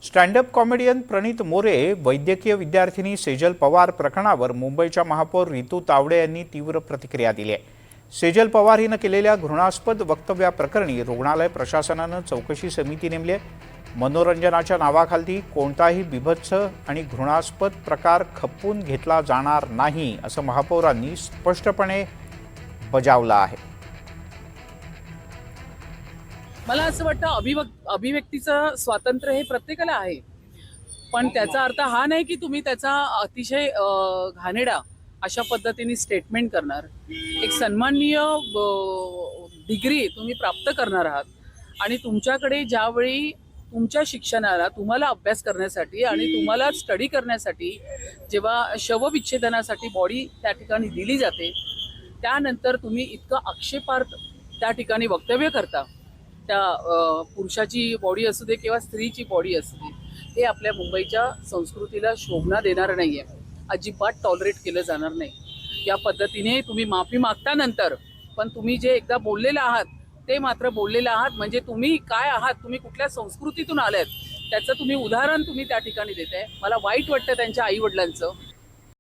Stand up comedian प्रणित मोरे, वैद्यकीय विद्यार्थिनी सेजल पवार प्रकरणावर मुंबईच्या महापौर रितू तावडे यांनी तीव्र प्रतिक्रिया दिली आहे। सेजल पवार हिनं केलेल्या घृणास्पद वक्तव्याप्रकरणी रुग्णालय प्रशासनानं चौकशी समिती नेमली आहे। मनोरंजनाच्या नावाखाली कोणताही बिभत्स आणि घृणास्पद प्रकार खपवून घेतला जाणार नाही, असं महापौरांनी स्पष्टपणे बजावलं आहे। मला असं वाटतं अभिव्यक्तीचं स्वातंत्र्य हे प्रत्येकाला आहे, पण त्याचा अर्थ हा नाही की तुम्ही त्याचा अतिशय घाणेरडा अशा पद्धतीने स्टेटमेंट करणार। एक सन्माननीय डिग्री तुम्ही प्राप्त करणार आहात आणि तुमच्याकडे ज्यावेळी तुमच्या शिक्षणाला तुम्हाला अभ्यास करण्यासाठी आणि तुम्हाला स्टडी करण्यासाठी जेव्हा शवविच्छेदनासाठी बॉडी त्या ठिकाणी दिली जाते, त्यानंतर तुम्ही इतकं आक्षेपार्थ त्या ठिकाणी वक्तव्य करता, त्या पुरुषाची बॉडी असू दे किंवा स्त्रीची बॉडी असू दे, हे आपल्या मुंबईच्या संस्कृतीला शोभना देणार नाही आहे, अजिबात टॉलरेट केलं जाणार नाही। या पद्धतीने तुम्ही माफी मागता नंतर, पण तुम्ही जे एकदा बोललेलं आहात ते मात्र बोललेलं आहात, म्हणजे तुम्ही काय आहात, तुम्ही कुठल्या संस्कृतीतून आल्यात त्याचं तुम्ही उदाहरण तुम्ही त्या ठिकाणी देताय। मला वाईट वाटतं त्यांच्या आई वडिलांचं